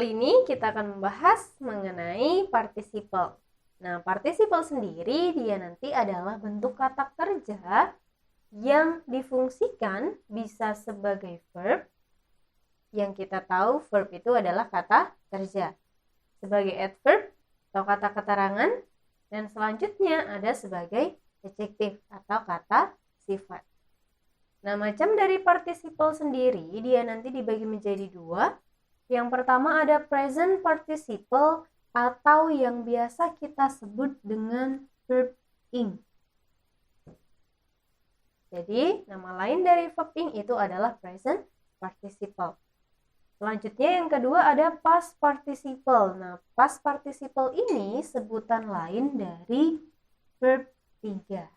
Kali ini kita akan membahas mengenai participle. Nah, participle sendiri dia nanti adalah bentuk kata kerja yang difungsikan bisa sebagai verb. Yang kita tahu verb itu adalah kata kerja, sebagai adverb atau kata keterangan, dan selanjutnya ada sebagai adjective atau kata sifat. Nah, macam dari participle sendiri dia nanti dibagi menjadi dua. Yang pertama ada present participle atau yang biasa kita sebut dengan verb ing. Jadi, nama lain dari verb ing itu adalah present participle. Selanjutnya yang kedua ada past participle. Nah, past participle ini sebutan lain dari verb 3.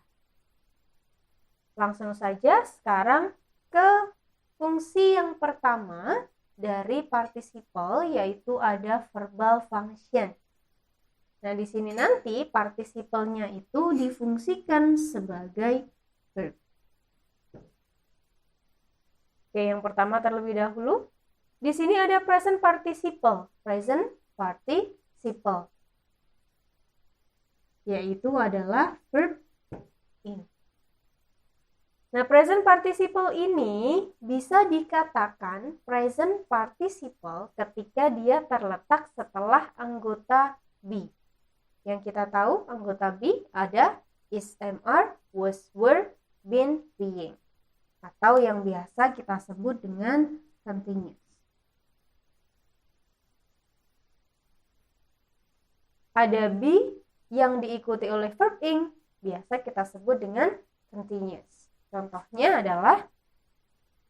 Langsung saja sekarang ke fungsi yang pertama dari participle, yaitu ada verbal function. Nah, di sini nanti participle-nya itu difungsikan sebagai verb. Oke, yang pertama terlebih dahulu. Di sini ada present participle. Present participle, yaitu adalah verb ing. Nah, present participle ini bisa dikatakan present participle ketika dia terletak setelah anggota be. Yang kita tahu anggota be ada is, am, are, was, were, been, being. Atau yang biasa kita sebut dengan continuous. Ada be yang diikuti oleh verb ing, biasa kita sebut dengan continuous. Contohnya adalah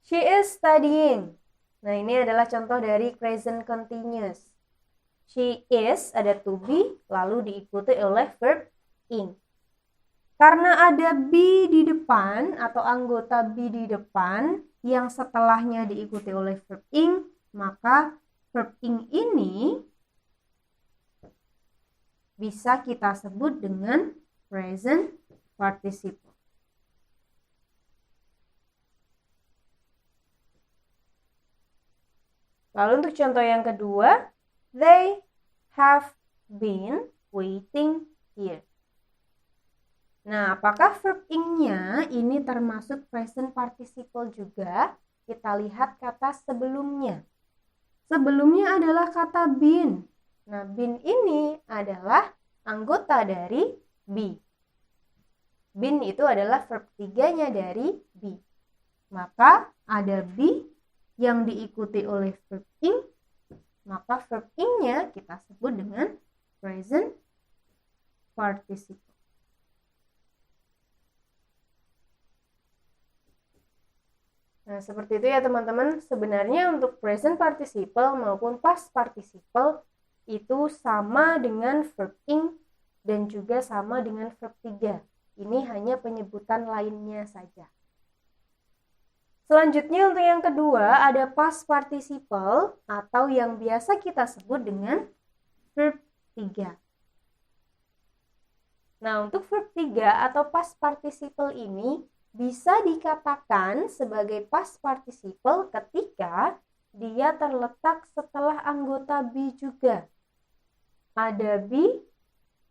she is studying. Nah, ini adalah contoh dari present continuous. She is ada to be lalu diikuti oleh verb ing. Karena ada be di depan atau anggota be di depan yang setelahnya diikuti oleh verb ing, maka verb ing ini bisa kita sebut dengan present participle. Lalu untuk contoh yang kedua, they have been waiting here. Nah, apakah verb ing-nya ini termasuk present participle juga? Kita lihat kata sebelumnya. Sebelumnya adalah kata been. Nah, been ini adalah anggota dari be. Been itu adalah verb 3-nya dari be. Maka ada be yang diikuti oleh verb ing, maka verb ing-nya kita sebut dengan present participle. Nah, seperti itu ya teman-teman. Sebenarnya untuk present participle maupun past participle itu sama dengan verb ing dan juga sama dengan verb 3. Ini hanya penyebutan lainnya saja. Selanjutnya untuk yang kedua ada past participle atau yang biasa kita sebut dengan verb 3. Nah, untuk verb 3 atau past participle ini bisa dikatakan sebagai past participle ketika dia terletak setelah anggota be juga. Ada be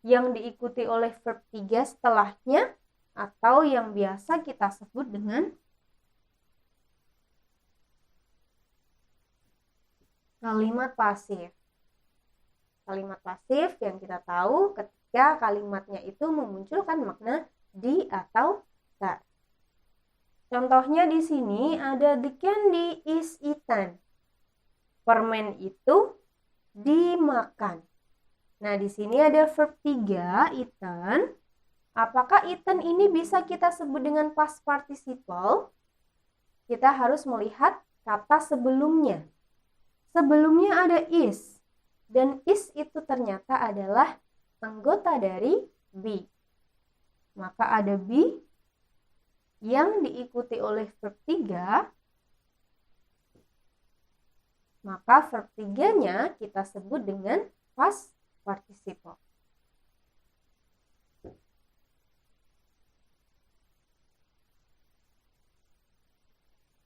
yang diikuti oleh verb 3 setelahnya atau yang biasa kita sebut dengan kalimat pasif. Kalimat pasif yang kita tahu ketika kalimatnya itu memunculkan makna di atau that. Contohnya di sini ada the candy is eaten. Permen itu dimakan. Nah, di sini ada verb 3 eaten. Apakah eaten ini bisa kita sebut dengan past participle? Kita harus melihat kata sebelumnya. Sebelumnya ada is, dan is itu ternyata adalah anggota dari be. Maka ada be yang diikuti oleh verb 3, maka verb 3-nya kita sebut dengan past participle.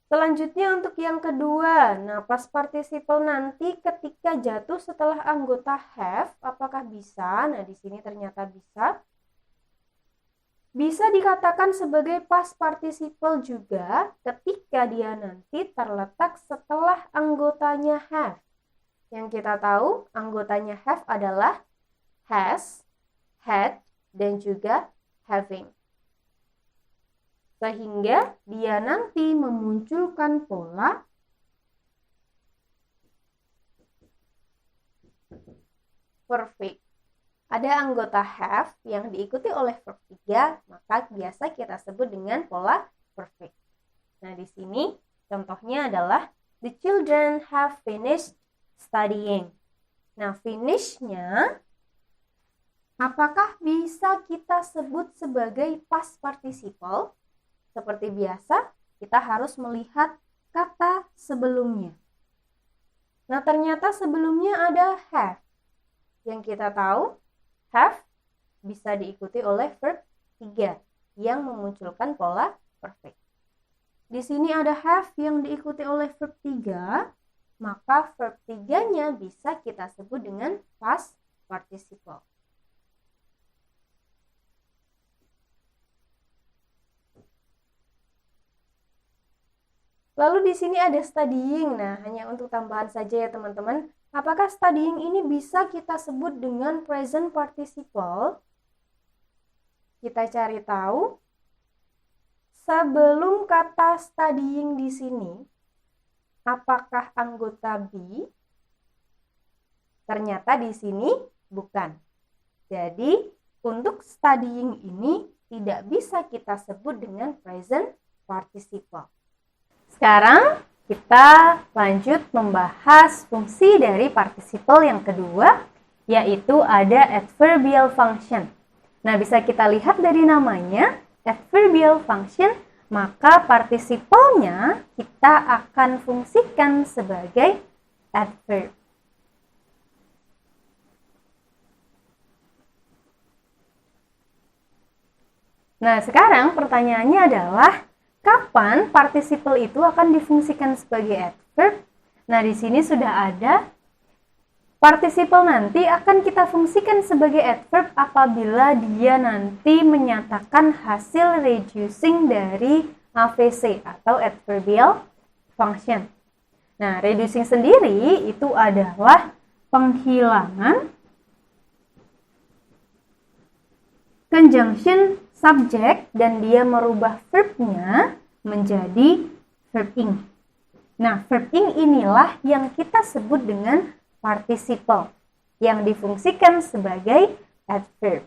Selanjutnya untuk yang kedua, nah past participle nanti ketika jatuh setelah anggota have, apakah bisa? Nah di sini ternyata bisa. Bisa dikatakan sebagai past participle juga ketika dia nanti terletak setelah anggotanya have. Yang kita tahu anggotanya have adalah has, had, dan juga having. Sehingga dia nanti memunculkan pola perfect. Ada anggota have yang diikuti oleh verb 3, maka biasa kita sebut dengan pola perfect. Nah, di sini contohnya adalah the children have finished studying. Nah, finish-nya apakah bisa kita sebut sebagai past participle? Seperti biasa, kita harus melihat kata sebelumnya. Nah, ternyata sebelumnya ada have. Yang kita tahu, have bisa diikuti oleh verb 3 yang memunculkan pola perfect. Di sini ada have yang diikuti oleh verb 3, maka verb 3-nya bisa kita sebut dengan past participle. Lalu di sini ada studying. Nah, hanya untuk tambahan saja ya teman-teman. Apakah studying ini bisa kita sebut dengan present participle? Kita cari tahu. Sebelum kata studying di sini, apakah anggota be? Ternyata di sini bukan. Jadi, untuk studying ini tidak bisa kita sebut dengan present participle. Sekarang kita lanjut membahas fungsi dari participle yang kedua, yaitu ada adverbial function. Nah, bisa kita lihat dari namanya, adverbial function, maka participle-nya kita akan fungsikan sebagai adverb. Nah, sekarang pertanyaannya adalah, kapan participle itu akan difungsikan sebagai adverb? Nah, di sini sudah ada. Participle nanti akan kita fungsikan sebagai adverb apabila dia nanti menyatakan hasil reducing dari AVC atau adverbial function. Nah, reducing sendiri itu adalah penghilangan conjunction subject dan dia merubah verbnya menjadi verb ing. Nah, verb ing inilah yang kita sebut dengan participle yang difungsikan sebagai adverb.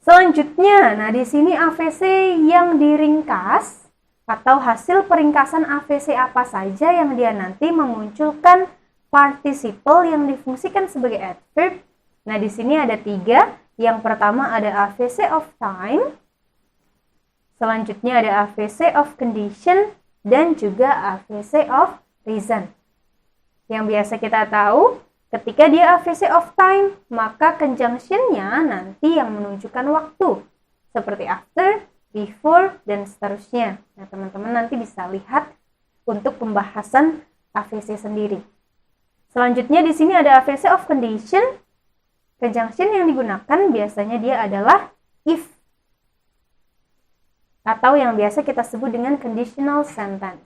Selanjutnya, nah di sini AVC yang diringkas atau hasil peringkasan AVC apa saja yang dia nanti memunculkan participle yang difungsikan sebagai adverb. Nah, di sini ada 3. Yang pertama ada AVC of time, selanjutnya ada AVC of condition, dan juga AVC of reason. Yang biasa kita tahu, ketika dia AVC of time, maka conjunction-nya nanti yang menunjukkan waktu, seperti after, before, dan seterusnya. Nah, teman-teman nanti bisa lihat untuk pembahasan AVC sendiri. Selanjutnya di sini ada AVC of condition. Conjunction yang digunakan biasanya dia adalah if, atau yang biasa kita sebut dengan conditional sentence.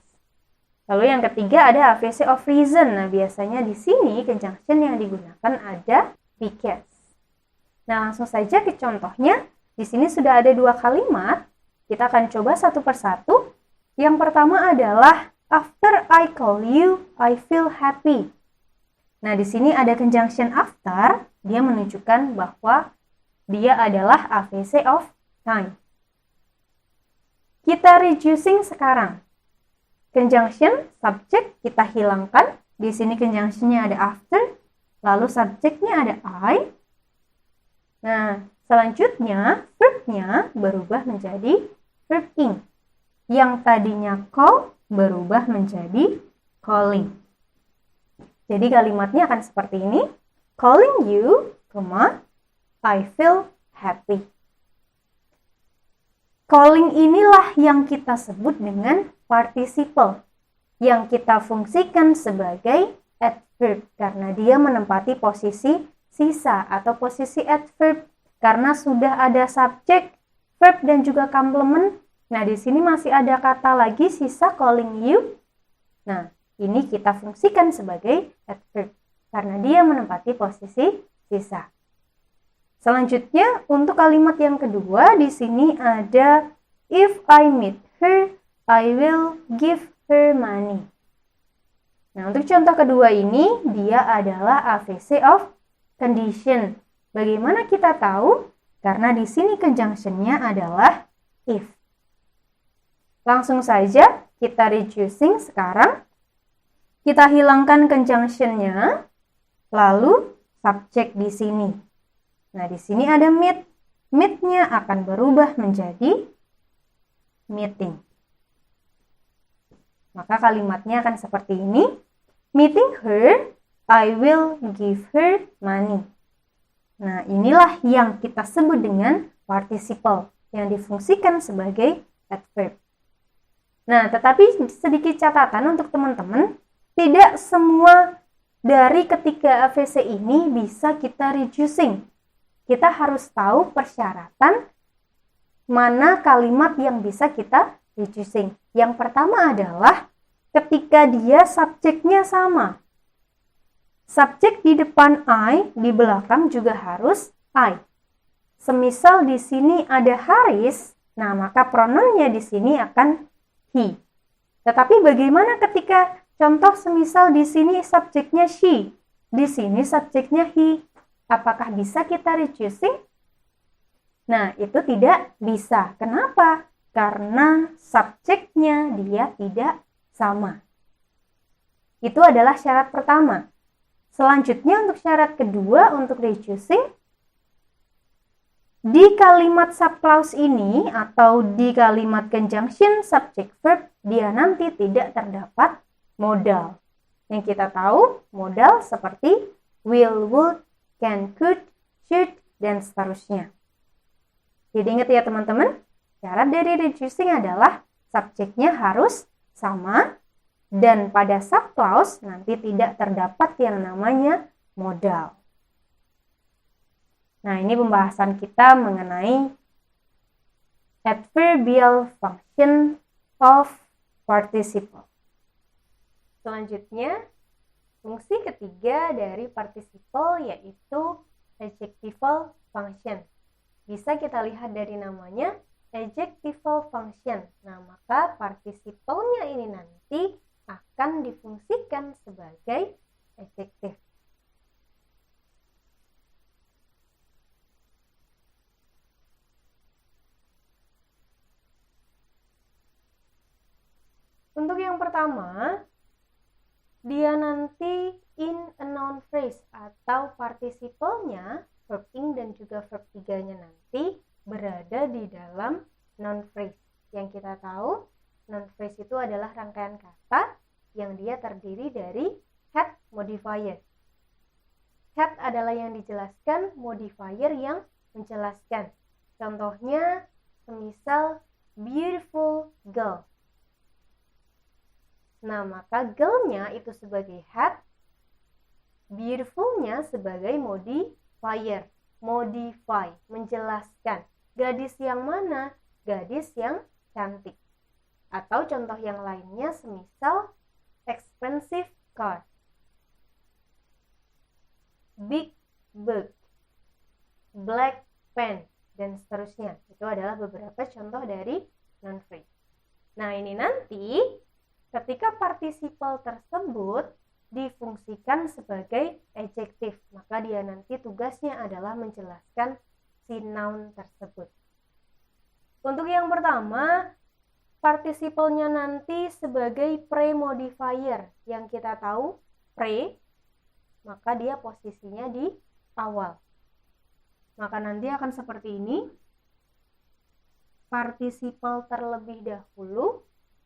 Lalu yang ketiga ada AVC of reason. Nah, biasanya di sini conjunction yang digunakan ada because. Nah, langsung saja ke contohnya. Di sini sudah ada 2 kalimat. Kita akan coba satu persatu. Yang pertama adalah after I call you, I feel happy. Nah, di sini ada conjunction after. Dia menunjukkan bahwa dia adalah AVC of time. Kita reducing sekarang. Conjunction, subject kita hilangkan. Di sini conjunction-nya ada after, lalu subjeknya ada I. Nah, selanjutnya verb-nya berubah menjadi verb ing. Yang tadinya call berubah menjadi calling. Jadi kalimatnya akan seperti ini. Calling you, I feel happy. calling inilah yang kita sebut dengan participle, yang kita fungsikan sebagai adverb karena dia menempati posisi sisa atau posisi adverb karena sudah ada subjek, verb dan juga complement. Nah, di sini masih ada kata lagi sisa calling you. Nah, ini kita fungsikan sebagai adverb karena dia menempati posisi sisa. Selanjutnya, untuk kalimat yang kedua di sini ada if I meet her, I will give her money. Nah, untuk contoh kedua ini dia adalah AVC of condition. Bagaimana kita tahu? Karena di sini conjunction-nya adalah if. Langsung saja kita reducing sekarang. Kita hilangkan conjunction-nya, lalu subjek di sini. Nah, di sini ada meet. Meet-nya akan berubah menjadi meeting. Maka kalimatnya akan seperti ini. Meeting her, I will give her money. Nah, inilah yang kita sebut dengan participle yang difungsikan sebagai adverb. Nah, tetapi sedikit catatan untuk teman-teman, tidak semua dari ketiga AVC ini bisa kita reducing. Kita harus tahu persyaratan mana kalimat yang bisa kita reducing. Yang pertama adalah ketika dia subjeknya sama. Subjek di depan I, di belakang juga harus I. Semisal di sini ada Haris, nah maka pronounnya di sini akan he. Tetapi bagaimana ketika contoh semisal di sini subjeknya she, di sini subjeknya he, apakah bisa kita reducing? Nah, itu tidak bisa. Kenapa? Karena subjeknya dia tidak sama. Itu adalah syarat pertama. Selanjutnya untuk syarat kedua untuk reducing, di kalimat subclause ini atau di kalimat conjunction subject verb dia nanti tidak terdapat modal. Yang kita tahu modal seperti will, would, can, could, should, dan seterusnya. Jadi ingat ya teman-teman, syarat dari reducing adalah subjeknya harus sama dan pada subclause nanti tidak terdapat yang namanya modal. Nah, ini pembahasan kita mengenai adverbial function of participle. Selanjutnya, fungsi ketiga dari participle yaitu adjectival function. Bisa kita lihat dari namanya adjectival function. Nah, maka participle-nya ini nanti akan difungsikan sebagai adjective. Untuk yang pertama, dia nanti in a noun phrase atau participle-nya, verb ing dan juga verb 3-nya nanti berada di dalam noun phrase. Yang kita tahu, noun phrase itu adalah rangkaian kata yang dia terdiri dari head modifier. Head adalah yang dijelaskan, modifier yang menjelaskan. Contohnya, semisal beautiful girl. Nah, maka girl-nya itu sebagai head, beautiful-nya sebagai modifier. Modify, menjelaskan. Gadis yang mana? Gadis yang cantik. Atau contoh yang lainnya semisal expensive car, big book, black pen, dan seterusnya. Itu adalah beberapa contoh dari noun phrase. Nah, ini nanti ketika participle tersebut difungsikan sebagai adjective, maka dia nanti tugasnya adalah menjelaskan si noun tersebut. Untuk yang pertama, participle-nya nanti sebagai pre-modifier. Yang kita tahu pre, maka dia posisinya di awal. Maka nanti akan seperti ini. Participle terlebih dahulu,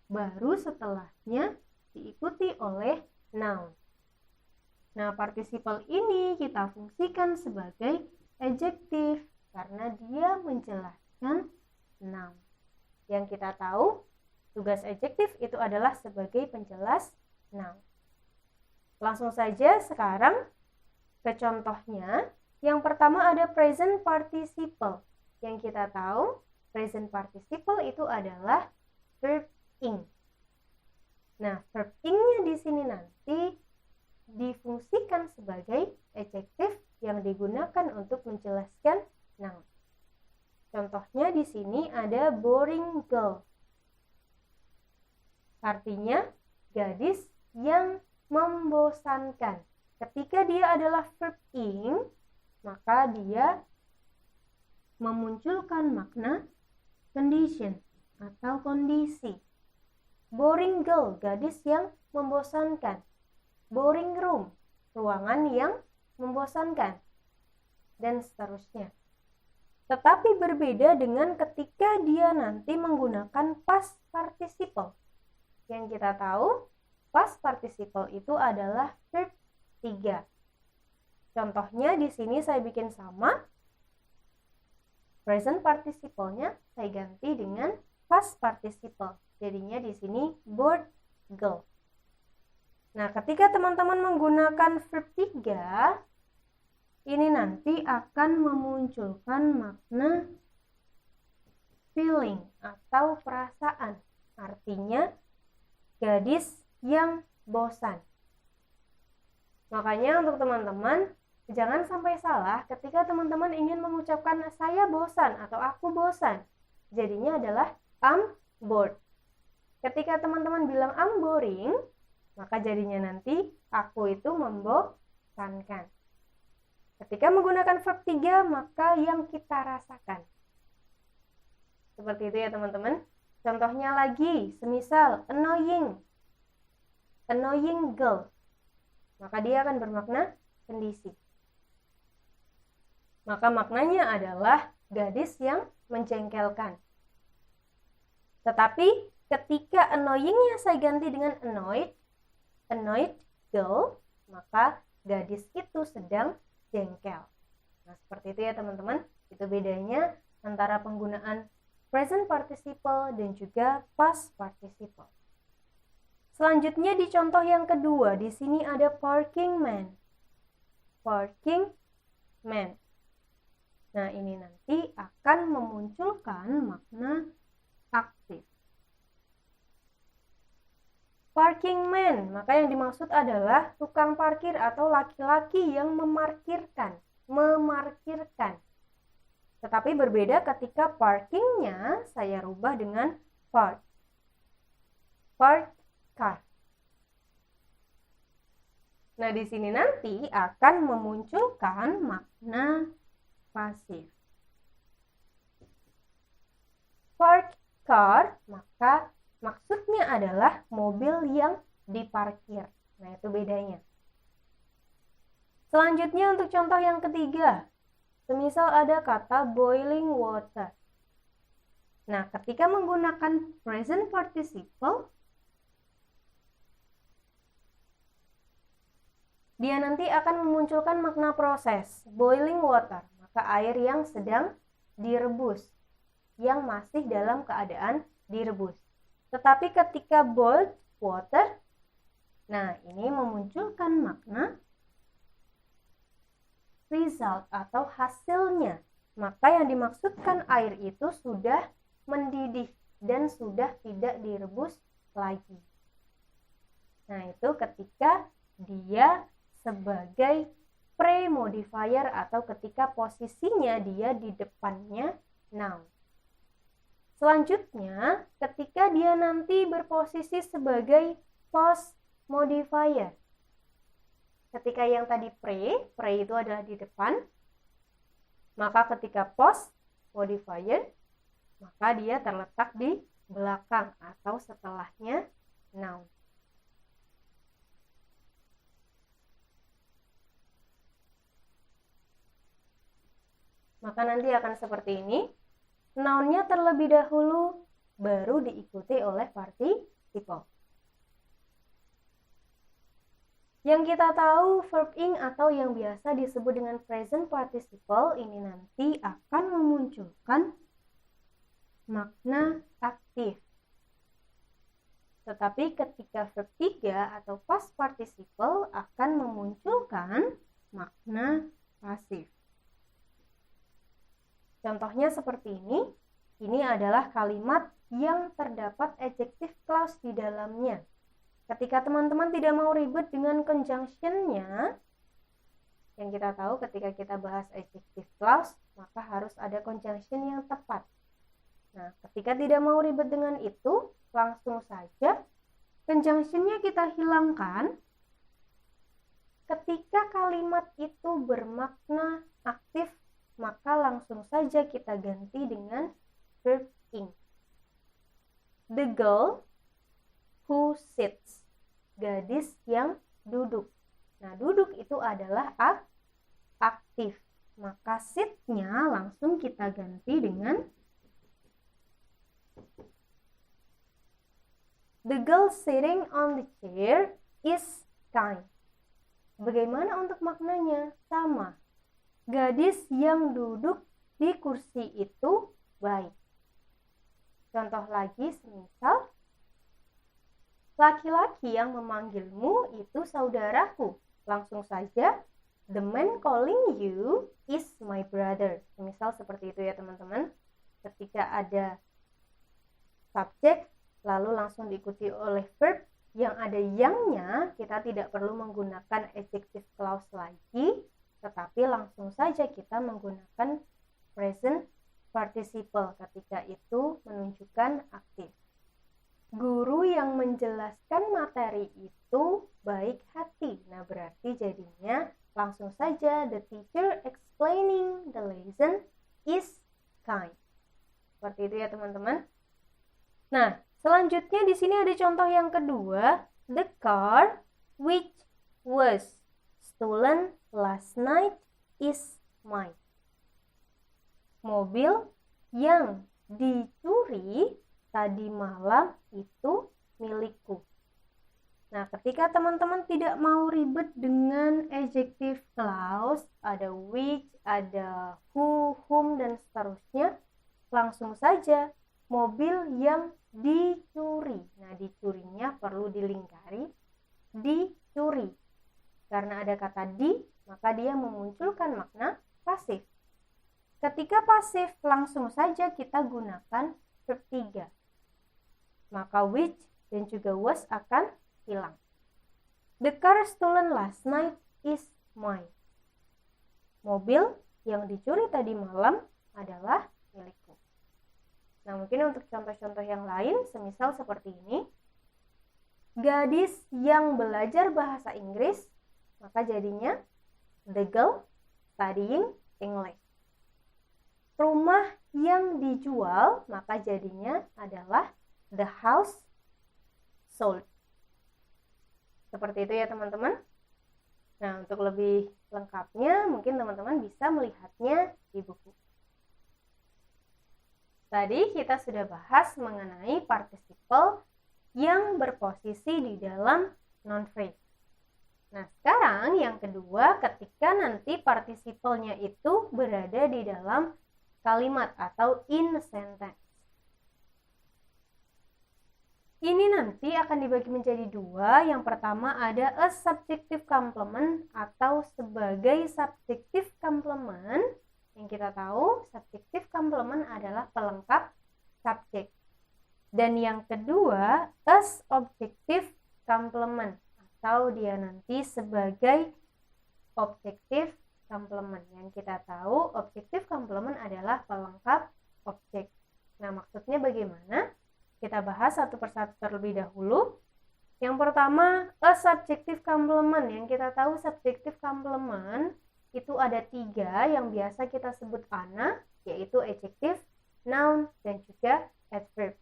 baru setelahnya diikuti oleh noun. Nah, participle ini kita fungsikan sebagai adjective karena dia menjelaskan noun. Yang kita tahu, tugas adjektif itu adalah sebagai penjelas noun. Langsung saja sekarang ke contohnya. Yang pertama ada present participle. Yang kita tahu, present participle itu adalah verb ing. Nah, verb ing-nya di sini nanti difungsikan sebagai adjektif yang digunakan untuk menjelaskan noun. Contohnya di sini ada boring girl. Artinya gadis yang membosankan. Ketika dia adalah verb ing, maka dia memunculkan makna condition atau kondisi. Boring girl, gadis yang membosankan. Boring room, ruangan yang membosankan. Dan seterusnya. Tetapi berbeda dengan ketika dia nanti menggunakan past participle. Yang kita tahu, past participle itu adalah verb 3. Contohnya di sini saya bikin sama. Present participle-nya saya ganti dengan past participle. Jadinya di sini bored girl. Nah, ketika teman-teman menggunakan verb 3, ini nanti akan memunculkan makna feeling atau perasaan. Artinya gadis yang bosan. Makanya untuk teman-teman, jangan sampai salah ketika teman-teman ingin mengucapkan saya bosan atau aku bosan. Jadinya adalah I'm bored. Ketika teman-teman bilang I'm boring, maka jadinya nanti aku itu membosankan. Ketika menggunakan verb 3, maka yang kita rasakan. Seperti itu ya teman-teman. Contohnya lagi, semisal annoying. Annoying girl. Maka dia akan bermakna kondisi. Maka maknanya adalah gadis yang menjengkelkan. Tetapi ketika annoying-nya saya ganti dengan annoyed girl, maka gadis itu sedang jengkel. Nah, seperti itu ya teman-teman. Itu bedanya antara penggunaan present participle dan juga past participle. Selanjutnya di contoh yang kedua, di sini ada parking man. Parking man. Nah, ini nanti akan memunculkan makna aktif. Parking man, maka yang dimaksud adalah tukang parkir atau laki-laki yang memarkirkan. Tetapi berbeda ketika parkingnya saya rubah dengan park car. Nah, di sini nanti akan memunculkan makna pasif. Park car, maka maksudnya adalah mobil yang diparkir. Nah, itu bedanya. Selanjutnya untuk contoh yang ketiga. Semisal ada kata boiling water. Nah, ketika menggunakan present participle, dia nanti akan memunculkan makna proses, boiling water, maka air yang sedang direbus, yang masih dalam keadaan direbus. Tetapi ketika boiled water, nah ini memunculkan makna result atau hasilnya. Maka yang dimaksudkan air itu sudah mendidih dan sudah tidak direbus lagi. Nah, itu ketika dia sebagai pre-modifier atau ketika posisinya dia di depannya noun. Selanjutnya, ketika dia nanti berposisi sebagai post-modifier. Ketika yang tadi pre itu adalah di depan, maka ketika post-modifier, maka dia terletak di belakang atau setelahnya noun. Maka nanti akan seperti ini. Noun-nya terlebih dahulu, baru diikuti oleh participle. Yang kita tahu, verb ing atau yang biasa disebut dengan present participle ini nanti akan memunculkan makna aktif. aktif. Tetapi ketika verb 3 atau past participle akan memunculkan makna pasif. Contohnya seperti ini. Ini adalah kalimat yang terdapat adjective clause di dalamnya. Ketika teman-teman tidak mau ribet dengan conjunction-nya, yang kita tahu ketika kita bahas adjective clause, maka harus ada conjunction yang tepat. Nah, ketika tidak mau ribet dengan itu, langsung saja conjunction-nya kita hilangkan. Ketika kalimat itu bermakna aktif, maka langsung saja kita ganti dengan verb ing. The girl who sits. Gadis yang duduk. Nah, duduk itu adalah aktif. Maka sit-nya langsung kita ganti dengan the girl sitting on the chair is kind. Bagaimana untuk maknanya? Sama. Gadis yang duduk di kursi itu baik. Contoh lagi, semisal laki-laki yang memanggilmu itu saudaraku. Langsung saja, the man calling you is my brother. Misal seperti itu ya teman-teman. Ketika ada subjek, lalu langsung diikuti oleh verb yang ada yang-nya, kita tidak perlu menggunakan adjective clause lagi, tetapi langsung saja kita menggunakan present participle ketika itu menunjukkan aktif. Guru yang menjelaskan materi itu baik hati. Nah, berarti jadinya langsung saja the teacher explaining the lesson is kind. Seperti itu ya teman-teman. Nah, selanjutnya di sini ada contoh yang kedua, the car which was stolen last night is mine. Mobil yang dicuri tadi malam itu milikku. Nah, ketika teman-teman tidak mau ribet dengan adjective clause, ada which, ada who, whom, dan seterusnya, langsung saja mobil yang dicuri. Nah, dicurinya perlu dilingkari, dicuri. Karena ada kata di, maka dia memunculkan makna pasif. Ketika pasif, langsung saja kita gunakan verb 3. Maka which dan juga was akan hilang. The car stolen last night is mine. Mobil yang dicuri tadi malam adalah milikku. Nah, mungkin untuk contoh-contoh yang lain, semisal seperti ini. Gadis yang belajar bahasa Inggris, maka jadinya the girl studying English. Rumah yang dijual, maka jadinya adalah the house sold. Seperti itu ya teman-teman. Nah, untuk lebih lengkapnya mungkin teman-teman bisa melihatnya di buku. Tadi kita sudah bahas mengenai participle yang berposisi di dalam non-phrase. Nah, sekarang yang kedua, ketika nanti participle-nya itu berada di dalam kalimat atau in sentence. Ini nanti akan dibagi menjadi dua. Yang pertama ada a subjective complement atau sebagai subjective complement. Yang kita tahu subjective complement adalah pelengkap subjek. Dan yang kedua as objective complement atau dia nanti sebagai objective complement. Yang kita tahu objective complement adalah pelengkap objek. Nah, maksudnya bagaimana? Kita bahas satu persatu terlebih dahulu. Yang pertama, a subjective complement. Yang kita tahu subjective complement itu ada 3 yang biasa kita sebut ana, yaitu adjective, noun, dan juga adverb.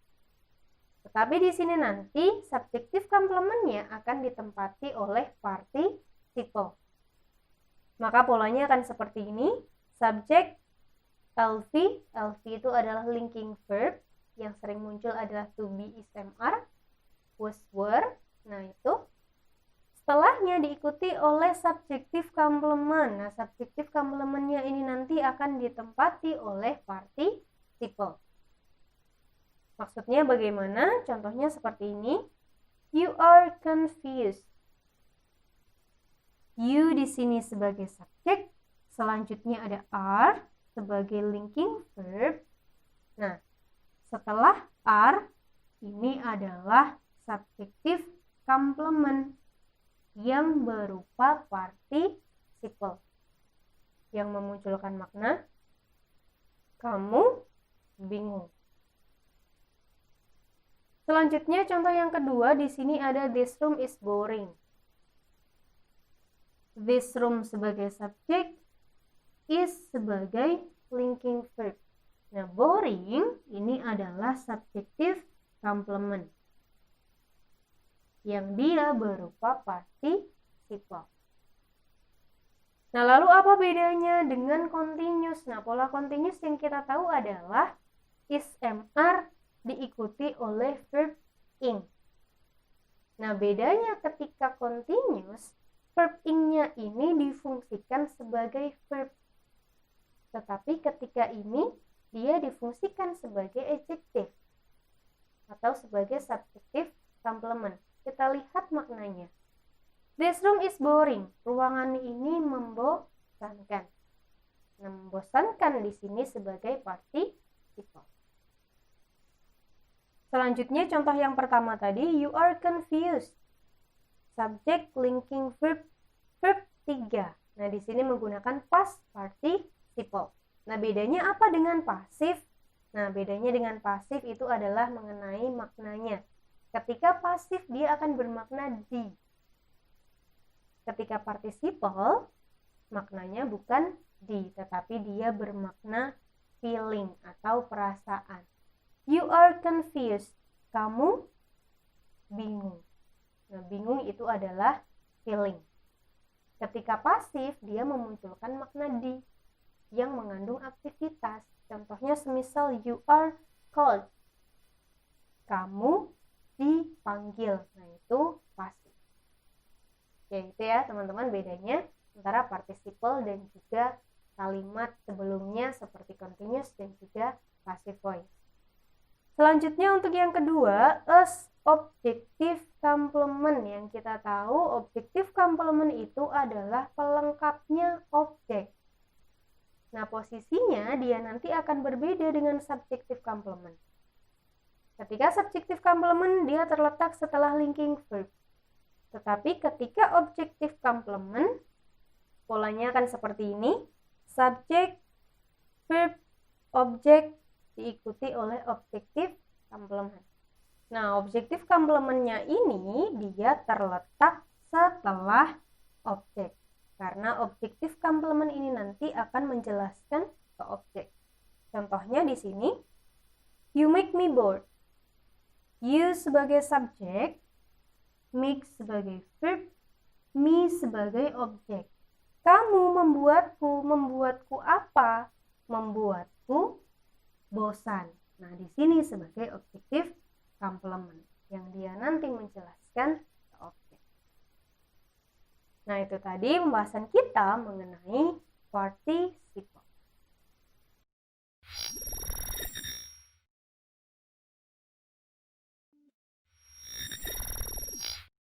Tetapi di sini nanti subjective complement-nya akan ditempati oleh participle. Maka polanya akan seperti ini. Subject, LV. LV itu adalah linking verb. Yang sering muncul adalah to be, is, am, was, were. Nah, itu. Setelahnya diikuti oleh subjective complement. Nah, subjective complement-nya ini nanti akan ditempati oleh participle. Maksudnya bagaimana? Contohnya seperti ini. You are confused. You di sini sebagai subjek, selanjutnya ada are sebagai linking verb. Nah, setelah are ini adalah subjective complement yang berupa participle yang memunculkan makna kamu bingung. Selanjutnya contoh yang kedua, di sini ada this room is boring. This room sebagai subjek, is sebagai linking verb. Nah, boring ini adalah subjective complement yang dia berupa participle. Nah, lalu apa bedanya dengan continuous? Nah, pola continuous yang kita tahu adalah is MR diikuti oleh verb ing. Nah, bedanya ketika continuous, verb ing-nya ini difungsikan sebagai verb. Tetapi ketika ini, dia difungsikan sebagai adjective atau sebagai subjective complement. Kita lihat maknanya. This room is boring. Ruangan ini membosankan. Nah, membosankan di sini sebagai participle. Selanjutnya contoh yang pertama tadi, you are confused. Subject linking verb 3. Nah, di sini menggunakan past participle. Nah, bedanya apa dengan pasif? Nah, bedanya dengan pasif itu adalah mengenai maknanya. Ketika pasif dia akan bermakna di. Ketika participle maknanya bukan di, tetapi dia bermakna feeling atau perasaan. You are confused. Kamu bingung. Nah, bingung itu adalah feeling. Ketika pasif, dia memunculkan makna di yang mengandung aktivitas. Contohnya semisal you are called. Kamu dipanggil. Nah, itu pasif. Ya, itu ya teman-teman bedanya antara participle dan juga kalimat sebelumnya seperti continuous dan juga passive voice. Selanjutnya untuk yang kedua, as objective complement. Yang kita tahu objective complement itu adalah pelengkapnya objek. Nah, posisinya dia nanti akan berbeda dengan subjective complement. Ketika subjective complement dia terletak setelah linking verb. Tetapi ketika objective complement polanya akan seperti ini. Subject, verb, object diikuti oleh objective complement. Nah, objective complement-nya ini dia terletak setelah objek. Karena objective complement ini nanti akan menjelaskan ke objek. Contohnya di sini, you make me bored. You sebagai subjek, make sebagai verb, me sebagai objek. Kamu membuatku apa? Membuatku bosan. Nah, di sini sebagai objective complement yang dia nanti menjelaskan ke objek. Nah, itu tadi pembahasan kita mengenai participle.